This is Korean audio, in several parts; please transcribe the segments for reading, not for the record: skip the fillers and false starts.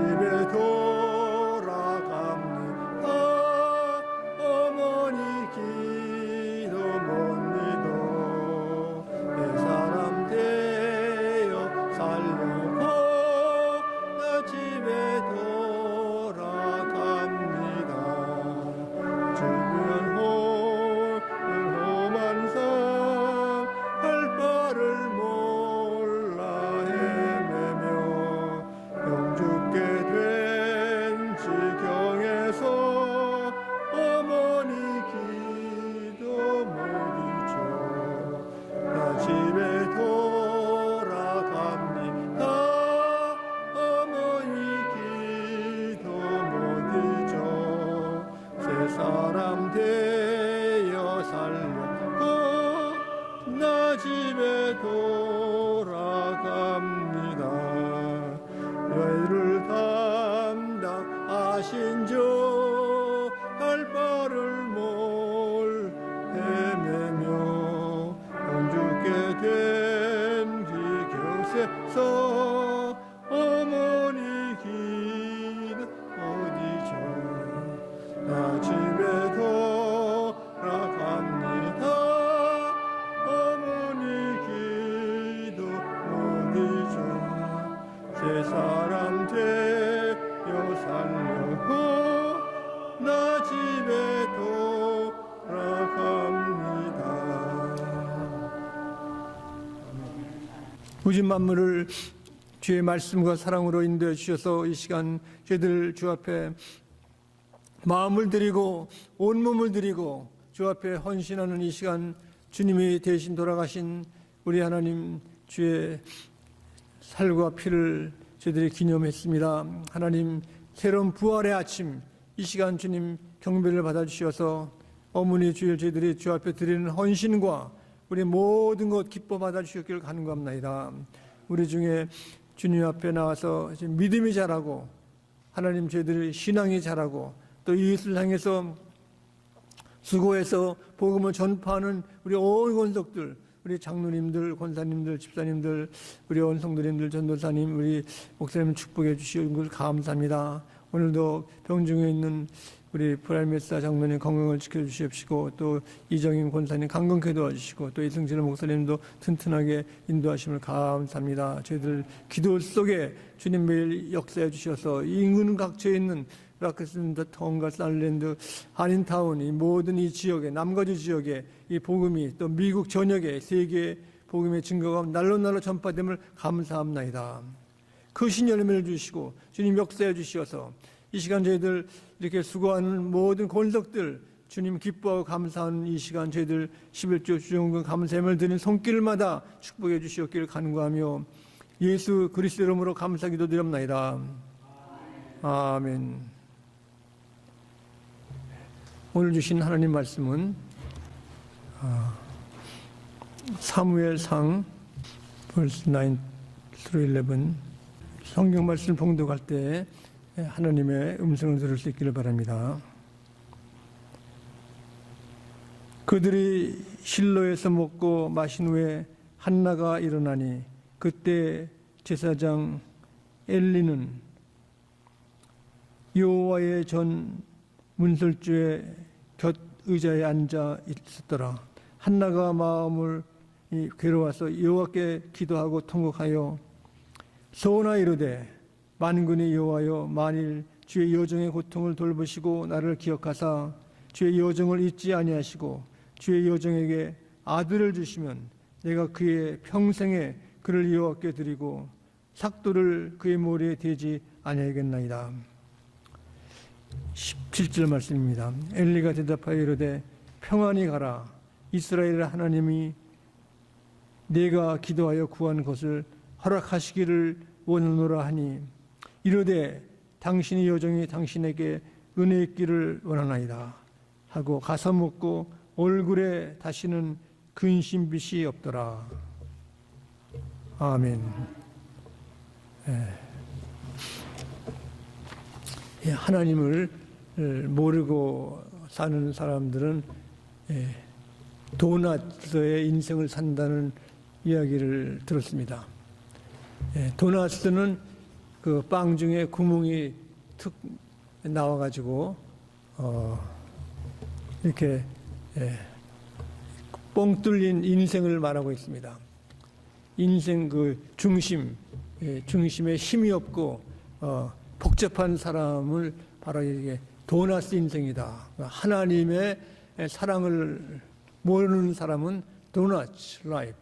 집에 돌아갑니다. 어머니 기도 못 믿어 내 사람 되어 살려고 나 집에 돌아갑니다. 주변 험한 삶 할 바를 몰라 헤매며 영 죽게 된 지경에서 어머니 기도 못 잊어 나 집에 돌아갑니다. 어머니 기도 못 잊어 새 사람 되어 살려고 나 집에 돌아갑니다. 너희를 담당하신 저 할 바를 몰 헤매며 영 죽게 된 지경에서 어머니 기도 못 잊어 나 집에 돌아갑니다. 어머니 기도 못 잊어 새 사람 되어 살려고 나 집에 돌아갑니다. 우주 만물을 주의 말씀과 사랑으로 인도해 주셔서 이 시간 저희들 주 앞에 마음을 드리고 온몸을 드리고 주 앞에 헌신하는 이 시간 주님이 대신 돌아가신 우리 하나님 주의 살과 피를 저희들이 기념했습니다. 하나님 새로운 부활의 아침 이 시간 주님 경배를 받아주셔서 어머니 주일 저희들이 주 앞에 드리는 헌신과 우리 모든 것 기뻐 받아주셨기를 간구합니다. 우리 중에 주님 앞에 나와서 믿음이 자라고 하나님 저희들이 신앙이 자라고 또 이웃을 향해서 수고해서 복음을 전파하는 우리 온 권속들, 우리 장로님들, 권사님들, 집사님들, 우리 원성도님들, 전도사님, 우리 목사님 축복해 주시는 걸 감사합니다. 오늘도 병중에 있는 우리 브라이메사 장로님 건강을 지켜주시옵시고 또 이정인 권사님 강건케 도와주시고 또 이승진 목사님도 튼튼하게 인도하심을 감사합니다. 저희들 기도 속에 주님 매일 역사해 주셔서 인근 각처에 있는 라크슨드, ton가, 살랜드, 한인타운 이 모든 이 지역에 남가주 지역에 이 복음이 또 미국 전역에 세계 복음의 증거가 날로 전파됨을 감사합니다. 크신 열매를 주시고 주님 역사해 주셔서 이 시간 저희들 이렇게 수고하는 모든 권속들 주님 기뻐하고 감사하는 이 시간 저희들 11조 주정금 감사함을 드리는 손길마다 축복해 주시옵기를 간구하며 예수 그리스도 이름으로 감사 기도드립니다. 아멘. 오늘 주신 하나님 말씀은 사무엘상 verse 9 through 11 성경 말씀 봉독할 때 하나님의 음성을 들을 수 있기를 바랍니다. 그들이 실로에서 먹고 마신 후에 한나가 일어나니 그때 제사장 엘리는 여호와의 전 문설주의 곁 의자에 앉아 있었더라. 한나가 마음을 괴로워서 여호와께 기도하고 통곡하여 소원하 이르되 만군의 여호와여 만일 주의 여정의 고통을 돌보시고 나를 기억하사 주의 여정을 잊지 아니하시고 주의 여정에게 아들을 주시면 내가 그의 평생에 그를 여호와께 드리고 삭도를 그의 머리에 대지 아니하겠나이다. 17절 말씀입니다. 엘리가 대답하여 이르되 평안히 가라. 이스라엘 하나님이 내가 기도하여 구한 것을 허락하시기를 원하노라 하니 이르되 당신의 여정이 당신에게 은혜 있기를 원하나이다 하고 가서 묻고 얼굴에 다시는 근심빛이 없더라. 아멘. 하나님을 모르고 사는 사람들은 도나스의 인생을 산다는 이야기를 들었습니다. 도나스는 그 빵 중에 구멍이 툭 나와가지고 이렇게 뻥 뚫린 인생을 말하고 있습니다. 인생 그 중심에 힘이 없고 복잡한 사람을 바로 이게 도나스 인생이다. 하나님의 사랑을 모르는 사람은 도나츠 라이프.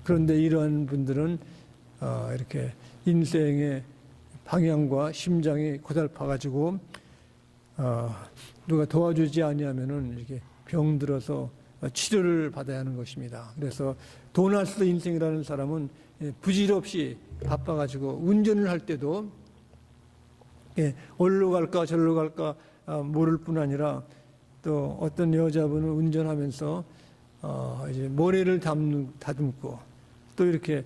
그런데 이러한 분들은 이렇게 인생의 방향과 심장이 고달파가지고 누가 도와주지 아니하면은 이렇게 병들어서 치료를 받아야 하는 것입니다. 그래서 도나스 인생이라는 사람은 부질없이 바빠가지고 운전을 할 때도 어디로 갈까 저리로 갈까 모를 뿐 아니라 또 어떤 여자분은 운전하면서 이제 모래를 다듬고 또 이렇게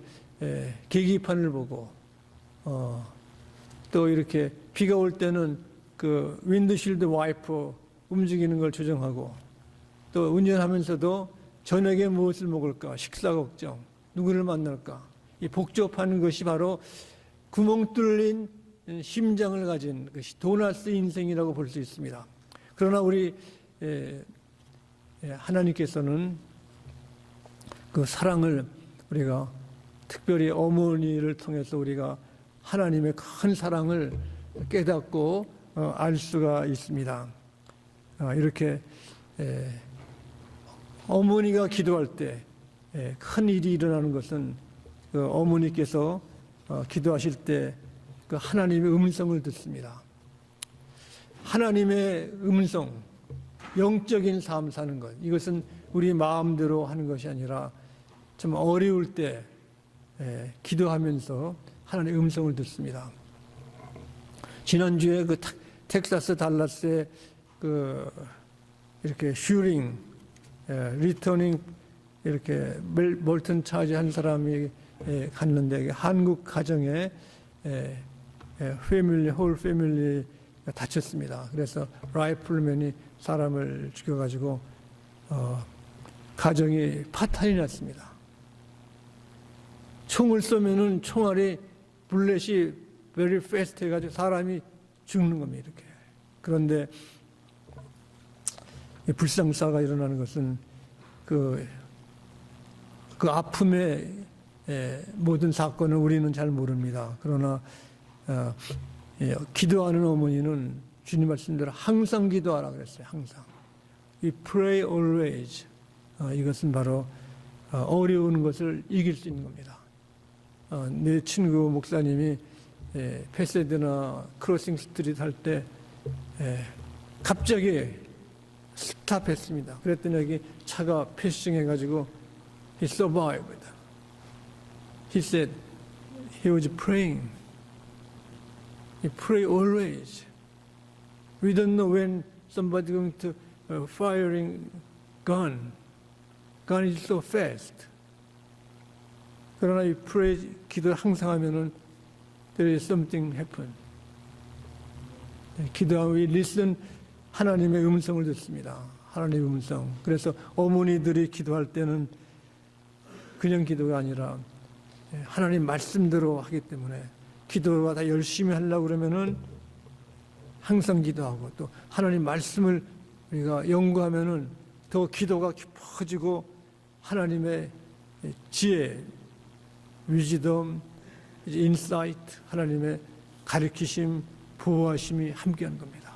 계기판을 보고 또 이렇게 비가 올 때는 그 윈드실드 와이퍼 움직이는 걸 조정하고 또 운전하면서도 저녁에 무엇을 먹을까 식사 걱정 누구를 만날까 이 복잡한 것이 바로 구멍 뚫린 심장을 가진 것이 도나스 인생이라고 볼 수 있습니다. 그러나 우리 하나님께서는 그 사랑을 우리가 특별히 어머니를 통해서 우리가 하나님의 큰 사랑을 깨닫고 알 수가 있습니다. 이렇게 어머니가 기도할 때 큰 일이 일어나는 것은 그 어머니께서 기도하실 때 그 하나님의 음성을 듣습니다. 하나님의 음성, 영적인 삶 사는 것, 이것은 우리 마음대로 하는 것이 아니라 좀 어려울 때 기도하면서 하나님의 음성을 듣습니다. 지난주에 그 텍사스 달라스에 그 이렇게 슈링, 리터닝 이렇게 몰튼 차지 한 사람이 갔는데 한국 가정에 홀 패밀리가 다쳤습니다. 그래서 라이플맨이 사람을 죽여가지고 가정이 파탄이 났습니다. 총을 쏘면은 총알이 불렛이 very fast 해가지고 사람이 죽는 겁니다. 이렇게. 그런데 불상사가 일어나는 것은 그 아픔의 모든 사건을 우리는 잘 모릅니다. 그러나 기도하는 어머니는 주님 말씀대로 항상 기도하라 그랬어요. 항상. 이 pray always. 이것은 바로 어려운 것을 이길 수 있는 겁니다. 내 친구 목사님이 패세드나 크로싱 스트리트 할 때 갑자기 스탑했습니다. 그랬더니 여기 차가 패싱해가지고 he survived. He said he was praying. He pray always. We don't know when somebody going to firing gun. Gun is so fast. 그러나 이 pray 기도를 항상 하면은 there is something happen. 기도하면 we listen 하나님의 음성을 듣습니다. 하나님의 음성. 그래서 어머니들이 기도할 때는 그냥 기도가 아니라 하나님 말씀대로 하기 때문에 기도가 다 열심히 하려고 그러면은 항상 기도하고 또 하나님 말씀을 우리가 연구하면은 더 기도가 깊어지고 하나님의 지혜, 위즈덤, 인사이트, 하나님의 가르치심, 보호하심이 함께한 겁니다.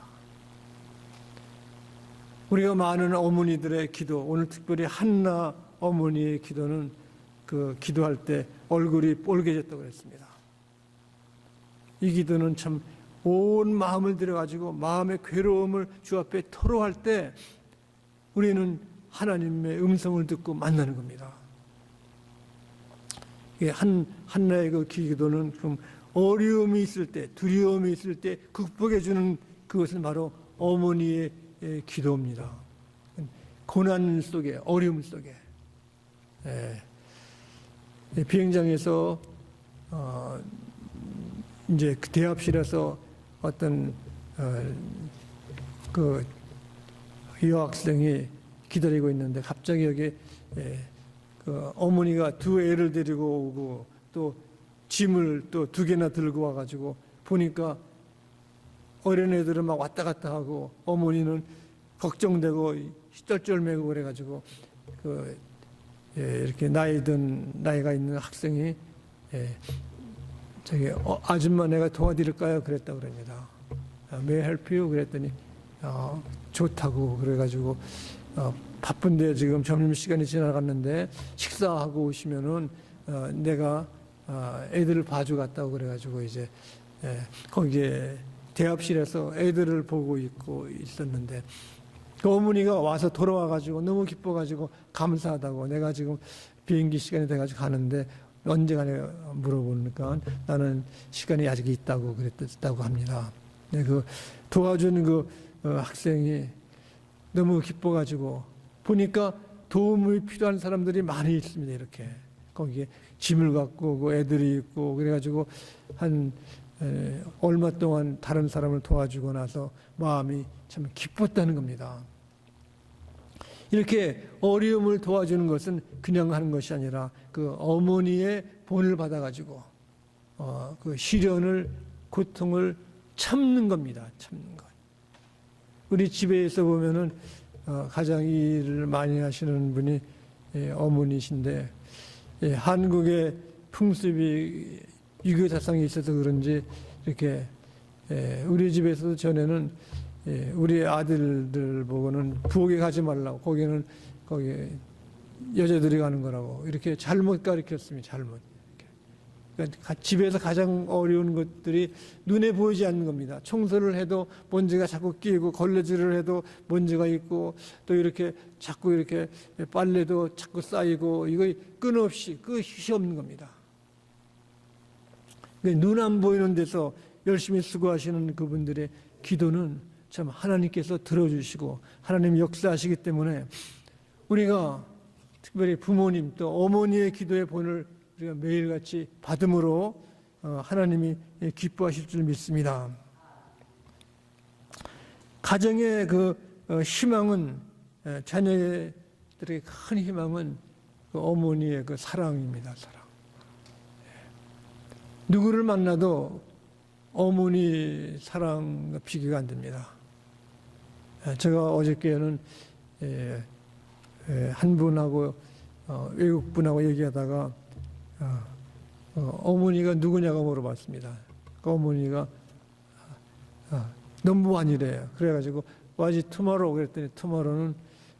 우리가 많은 어머니들의 기도, 오늘 특별히 한나 어머니의 기도는 그 기도할 때 얼굴이 뻘개졌다고 그랬습니다. 이 기도는 참 온 마음을 들여가지고 마음의 괴로움을 주 앞에 토로할 때 우리는 하나님의 음성을 듣고 만나는 겁니다. 한나의 그 기도는 그럼 어려움이 있을 때, 두려움이 있을 때 극복해주는 그것은 바로 어머니의 기도입니다. 고난 속에, 어려움 속에. 비행장에서 이제 그 대합실에서 어떤 그 여학생이 기다리고 있는데 갑자기 여기 그 어머니가 두 애를 데리고 오고 또 짐을 또 2개나 들고 와가지고 보니까 어린애들은 막 왔다 갔다 하고 어머니는 걱정되고 쩔쩔매고 그래가지고 이렇게 나이가 있는 학생이 저기 아줌마 내가 도와드릴까요? 그랬다 그럽니다. May I help you? 그랬더니 좋다고 그래가지고 바쁜데 지금 점심시간이 지나갔는데 식사하고 오시면은 내가 애들을 봐주고 갔다고 그래가지고 이제 거기에 대합실에서 애들을 보고 있었는데 그 어머니가 와서 돌아와가지고 너무 기뻐가지고 감사하다고 내가 지금 비행기 시간이 돼가지고 가는데 언제 가냐 물어보니까 나는 시간이 아직 있다고 그랬다고 합니다. 네, 그 도와준 그 학생이 너무 기뻐가지고 보니까 도움이 필요한 사람들이 많이 있습니다. 이렇게 거기에 짐을 갖고 오고 애들이 있고 그래가지고 한 얼마 동안 다른 사람을 도와주고 나서 마음이 참 기뻤다는 겁니다. 이렇게 어려움을 도와주는 것은 그냥 하는 것이 아니라 그 어머니의 본을 받아가지고 그 시련을 고통을 참는 겁니다. 참는 것. 우리 집에서 보면은 가장 이 일을 많이 하시는 분이 어머니신데 한국의 풍습이 유교사상이 있어서 그런지 이렇게 우리 집에서도 전에는 우리 아들들 보고는 부엌에 가지 말라고 거기 여자들이 가는 거라고 이렇게 잘못 가르쳤습니다. 잘못. 그러니까 집에서 가장 어려운 것들이 눈에 보이지 않는 겁니다. 청소를 해도 먼지가 자꾸 끼고 걸레질을 해도 먼지가 있고 또 이렇게 자꾸 이렇게 빨래도 자꾸 쌓이고 이거 끊임없이 끝이 없는 겁니다. 눈 안 보이는 데서 열심히 수고하시는 그분들의 기도는 참 하나님께서 들어주시고 하나님이 역사하시기 때문에 우리가 특별히 부모님 또 어머니의 기도의 본을 우리가 매일같이 받음으로 하나님이 기뻐하실 줄 믿습니다. 가정의 그 희망은 자녀들의 큰 희망은 그 어머니의 그 사랑입니다. 사랑. 누구를 만나도 어머니 사랑 비교가 안 됩니다. 제가 어저께는 한 분하고 외국 분하고 얘기하다가 어머니가 누구냐고 물어봤습니다. 그 어머니가 넘버원이래요. 그래가지고 was it tomorrow? 그랬더니 tomorrow는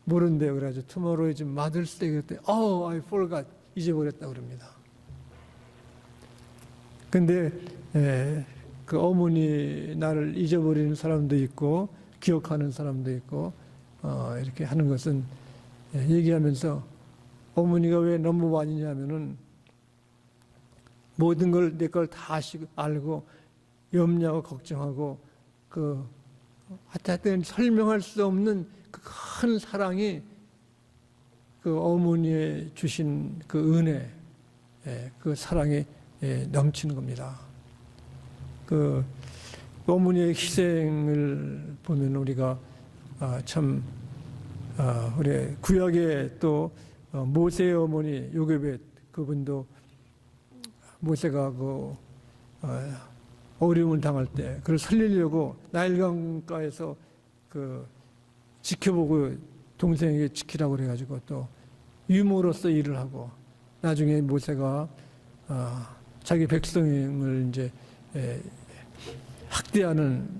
모른대요. 그래가지고 tomorrow is Mother's Day 그랬더니 I forgot 잊어버렸다고 그럽니다. 근데 그 어머니 나를 잊어버리는 사람도 있고 기억하는 사람도 있고 이렇게 하는 것은 얘기하면서 어머니가 왜 넘버원이냐면은 모든 걸 내 걸 다 알고 염려하고 걱정하고 하여튼 설명할 수 없는 그 큰 사랑이 그 어머니의 주신 그 은혜, 그 사랑이 넘치는 겁니다. 그 어머니의 희생을 보면 우리가 참 우리 구약에 또 모세의 어머니 요게벳 그분도 모세가 어려움을 당할 때 그를 살리려고 나일강가에서 지켜보고 동생에게 지키라고 그래가지고 또 유모로서 일을 하고 나중에 모세가 자기 백성을 이제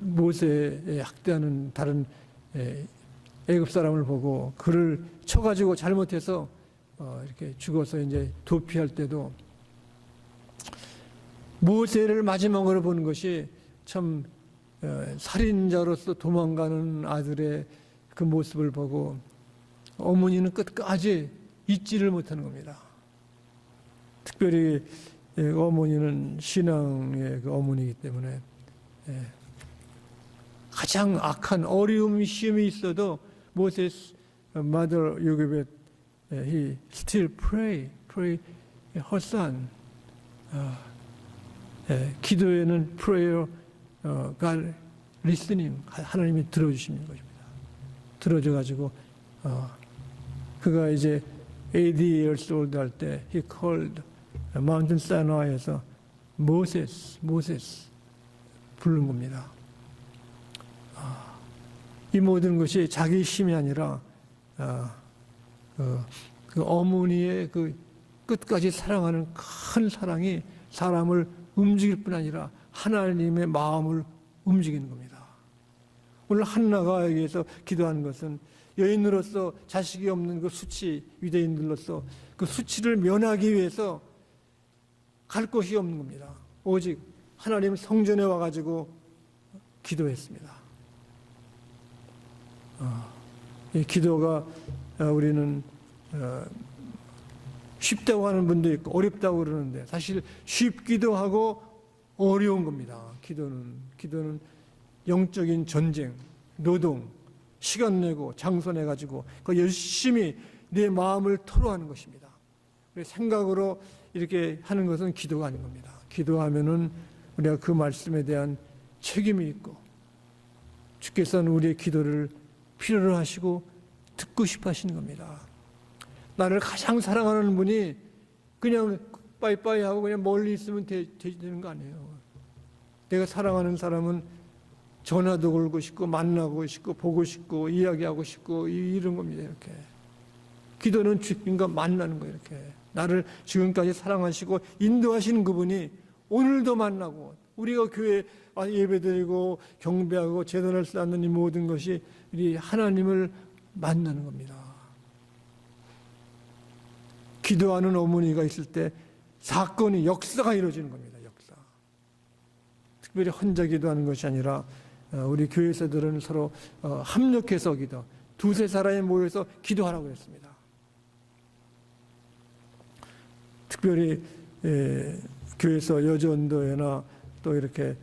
모세에 학대하는 다른 애굽 사람을 보고 그를 쳐가지고 잘못해서 이렇게 죽어서 이제 도피할 때도 모세를 마지막으로 보는 것이 참 살인자로서 도망가는 아들의 그 모습을 보고 어머니는 끝까지 잊지를 못하는 겁니다. 특별히 어머니는 신앙의 그 어머니이기 때문에 가장 악한 어려움, 시험이 있어도 모세's mother Yochebed, he still pray her son. 기도에는 prayer, God listening, 하나님이 들어주시는 것입니다. 들어줘가지고 그가 이제 80 years old 할 때 he called Mountain Sinai에서 모세스 부른 겁니다. 이 모든 것이 자기 힘이 아니라 그 어머니의 그 끝까지 사랑하는 큰 사랑이 사람을 움직일 뿐 아니라 하나님의 마음을 움직이는 겁니다. 오늘 한나가 여기에서 기도하는 것은 여인으로서 자식이 없는 그 수치, 유대인들로서 그 수치를 면하기 위해서 갈 곳이 없는 겁니다. 오직 하나님 성전에 와가지고 기도했습니다. 이 기도가 우리는 쉽다고 하는 분도 있고 어렵다고 그러는데 사실 쉽기도 하고 어려운 겁니다. 기도는 영적인 전쟁, 노동, 시간 내고 장소 내가지고 그 열심히 내 마음을 토로하는 것입니다. 생각으로 이렇게 하는 것은 기도가 아닌 겁니다. 기도하면은 우리가 그 말씀에 대한 책임이 있고 주께서는 우리의 기도를 필요로 하시고 듣고 싶어 하시는 겁니다. 나를 가장 사랑하는 분이 그냥 빠이빠이 하고 그냥 멀리 있으면 되는 거 아니에요. 내가 사랑하는 사람은 전화도 걸고 싶고 만나고 싶고 보고 싶고 이야기하고 싶고 이런 겁니다. 이렇게 기도는 주님과 만나는 거예요. 이렇게 나를 지금까지 사랑하시고 인도하시는 그분이 오늘도 만나고 우리가 교회 예배드리고 경배하고 제단을 쌓는 이 모든 것이 우리 하나님을 만나는 겁니다. 기도하는 어머니가 있을 때 사건이 역사가 이루어지는 겁니다. 역사. 특별히 혼자 기도하는 것이 아니라 우리 교회에서들은 서로 합력해서 기도, 두세 사람이 모여서 기도하라고 했습니다. 특별히 교회에서 여전도회나 또 이렇게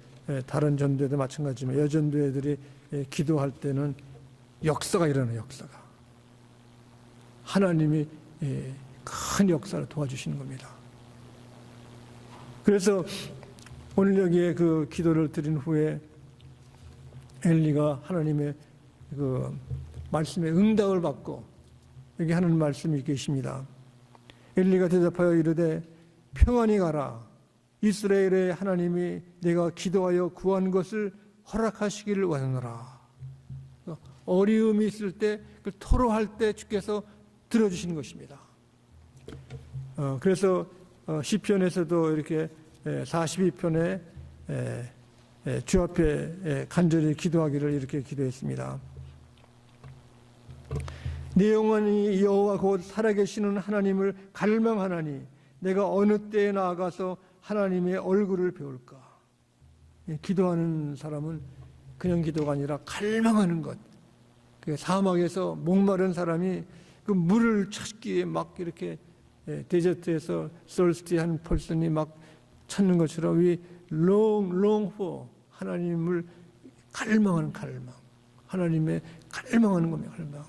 다른 전도회도 마찬가지지만 여전도회들이 기도할 때는 역사가 일어나요. 역사가 하나님이 큰 역사를 도와주시는 겁니다. 그래서 오늘 여기에 그 기도를 드린 후에 엘리가 하나님의 그 말씀에 응답을 받고 여기 하는 말씀이 계십니다. 엘리가 대답하여 이르되 평안히 가라. 이스라엘의 하나님이 내가 기도하여 구한 것을 허락하시기를 원하노라. 어려움이 있을 때, 그 토로할 때 주께서 들어주시는 것입니다. 그래서 시편에서도 이렇게 42편에 주 앞에 간절히 기도하기를 이렇게 기도했습니다. 내 영혼이 여호와 곧 살아계시는 하나님을 갈망하나니 내가 어느 때에 나아가서 하나님의 얼굴을 배울까. 기도하는 사람은 그냥 기도가 아니라 갈망하는 것. 사막에서 목마른 사람이 그 물을 찾기에 막 이렇게 데저트에서 솔스티한 펄슨이 막 찾는 것처럼 위 long for 하나님을 갈망하는 갈망. 하나님의 갈망하는 겁니다. 갈망.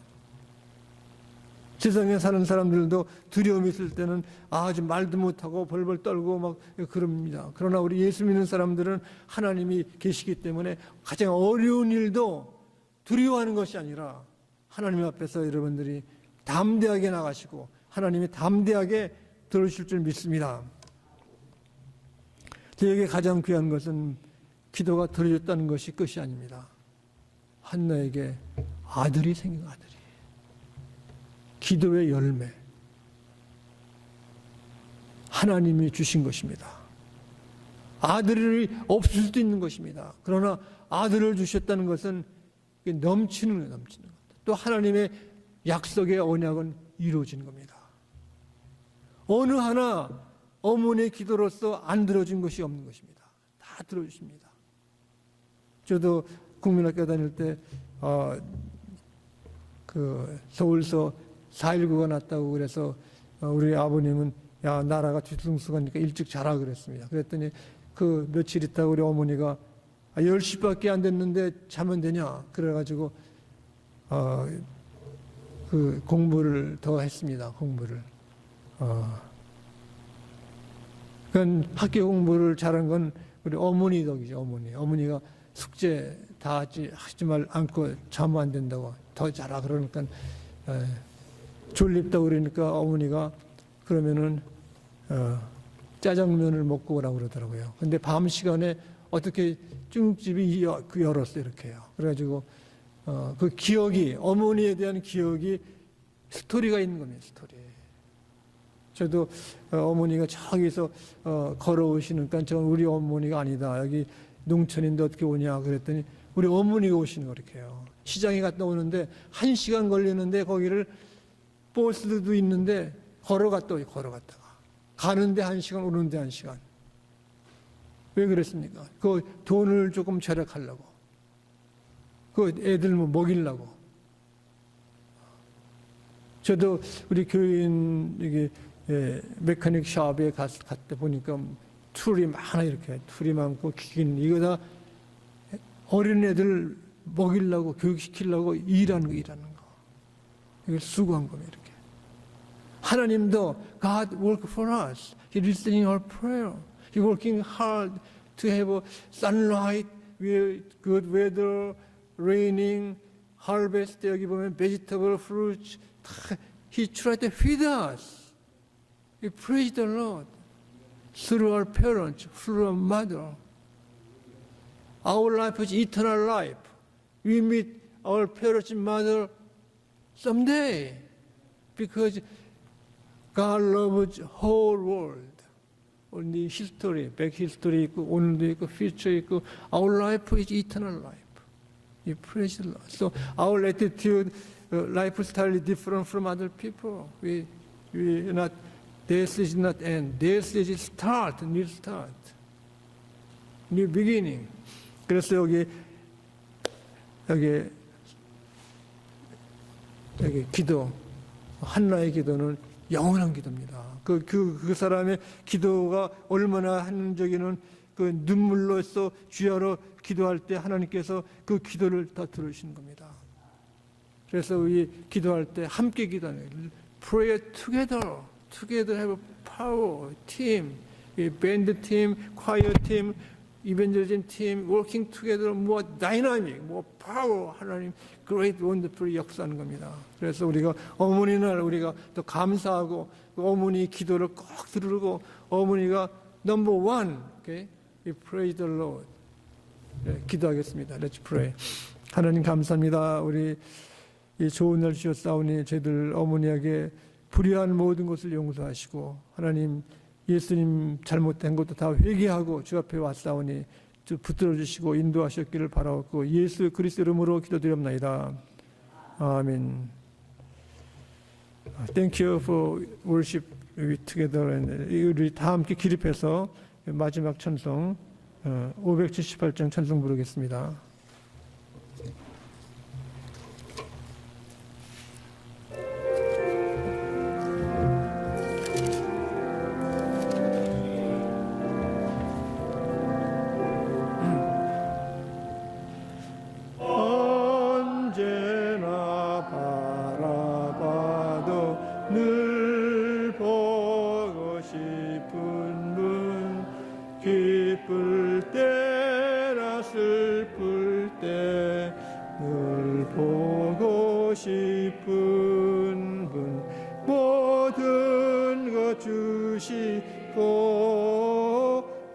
세상에 사는 사람들도 두려움이 있을 때는 아주 말도 못하고 벌벌 떨고 막 그럽니다. 그러나 우리 예수 믿는 사람들은 하나님이 계시기 때문에 가장 어려운 일도 두려워하는 것이 아니라 하나님 앞에서 여러분들이 담대하게 나가시고 하나님이 담대하게 들어주실 줄 믿습니다. 저에게 가장 귀한 것은 기도가 들어졌다는 것이 끝이 아닙니다. 한나에게 아들이 생긴 아들이. 기도의 열매. 하나님이 주신 것입니다. 아들이 없을 수도 있는 것입니다. 그러나 아들을 주셨다는 것은 넘치는 거예요. 넘치는 것. 또 하나님의 약속의 언약은 이루어진 겁니다. 어느 하나 어머니의 기도로서 안 들어준 것이 없는 것입니다. 다 들어주십니다. 저도 국민학교 다닐 때 그 서울서 4.19가 났다고 그래서 우리 아버님은 야 나라가 뒤숭숭하니까 일찍 자라 그랬습니다. 그랬더니 그 며칠 있다가 우리 어머니가 10시밖에 안 됐는데 자면 되냐 그래가지고 그 공부를 더 했습니다. 공부를 그건 학교 공부를 잘한 건 우리 어머니 덕이죠. 어머니가 숙제 다 하지 않고 자면 안 된다고 더 자라 그러니까 졸립다고 그러니까 어머니가 그러면은 짜장면을 먹고 오라고 그러더라고요. 근데 밤 시간에 어떻게 중국집이 열었어요, 이렇게요. 그래가지고 그 기억이, 어머니에 대한 기억이 스토리가 있는 겁니다, 스토리. 저도 어머니가 저기서 걸어오시니까 저는 우리 어머니가 아니다. 여기 농촌인데 어떻게 오냐 그랬더니 우리 어머니가 오시는 거 이렇게요. 시장에 갔다 오는데 1시간 걸리는데 거기를 버스도 있는데 걸어갔다 오죠. 걸어갔다가 가는데 1시간, 오는데 1시간. 왜 그랬습니까? 그 돈을 조금 절약하려고, 그 애들 뭐 먹이려고. 저도 우리 교인 여기 메카닉 샵에 갔다 보니까 툴이 많아, 이렇게 툴이 많고 긴, 이거 다 어린애들 먹이려고, 교육시키려고 일하는 거. 이걸 수고한 겁니다, 이렇게. 하나님도 God work for us. He is listening our prayer. He working hard to have a sunlight, good weather, raining, harvest. 여기 보면 vegetable, fruits. He tried to feed us. We praise the Lord through our parents, through our mother. Our life is eternal life. We meet our parents and mother someday because God loves the whole world. only history, back history 있고 오늘도 있고 future 있고 our life is eternal life. We praise the Lord. So our attitude, lifestyle is different from other people. We not death is not end. Death is start, new start, new beginning. 그래서 여기 기도, 한나의 기도는 영원한 기도입니다. 그 사람의 기도가 얼마나 하는 적에는 그 눈물로써 주야로 기도할 때 하나님께서 그 기도를 다 들으시는 겁니다. 그래서 우리 기도할 때 함께 기도하는 거예요. Pray together. Together have power, team, 밴드 팀, choir 팀, evangelism 팀, working together, more dynamic, more power, 하나님 great wonderful 역사하는 겁니다. 그래서 우리가 어머니 날 우리가 또 감사하고 그 어머니 기도를 꼭 들으고 어머니가 number one, okay? We praise the Lord. 네, 기도하겠습니다. Let's pray. 하나님 감사합니다. 우리 이 좋은 날 주셨사오니 저희들 어머니에게 불의한 모든 것을 용서하시고 하나님 예수님 잘못된 것도 다 회개하고 주 앞에 왔사오니 붙들어 주시고 인도하셨기를 바라옵고 예수 그리스도 이름으로 기도드립니다. 아멘. Thank you for worship together. 우리 다 함께 기립해서 마지막 찬송 578장 찬송 부르겠습니다. 기쁠 때나 슬플 때 늘 보고 싶은 분 모든 것 주시고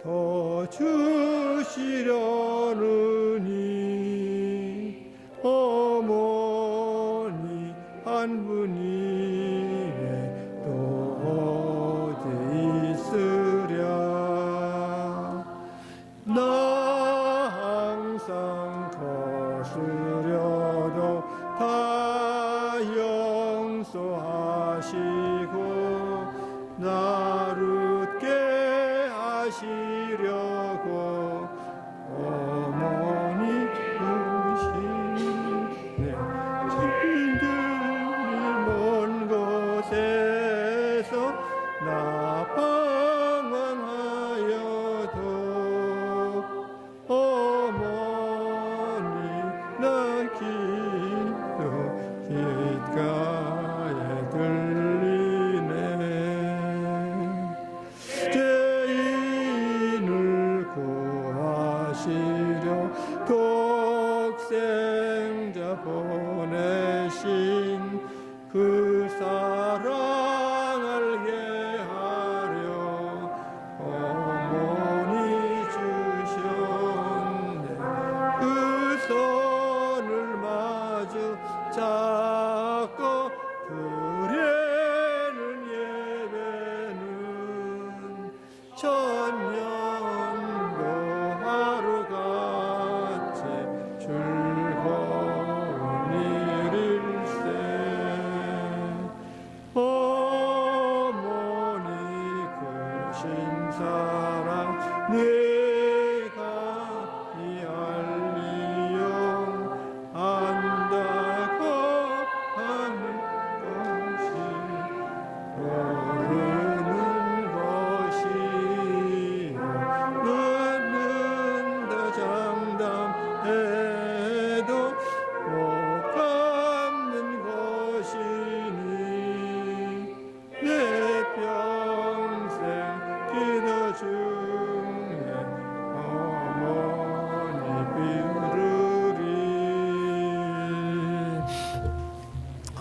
더 주시려느니 어머니 한 분이 또 어디 있으랴 나 항상 거스려도 다 용서하시고 나를 웃게 하시려고 어머니 오시네 친들이 먼 곳에서 나 방황하여도 어머니 나 기도 귓가에 들리네 죄인을 구하시려 독생자 보내신 그 사랑 알게 하려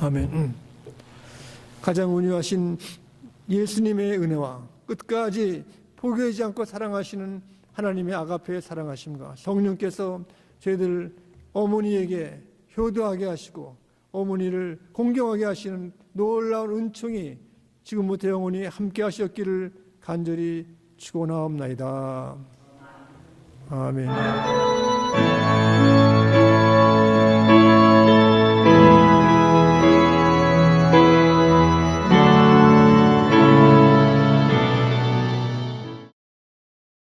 아멘. 가장 온유하신 예수님의 은혜와 끝까지 포기하지 않고 사랑하시는 하나님의 아가페의 사랑하심과 성령께서 저희들 어머니에게 효도하게 하시고 어머니를 공경하게 하시는 놀라운 은총이 지금부터 영원히 함께 하셨기를 간절히 축원하옵나이다. 아멘.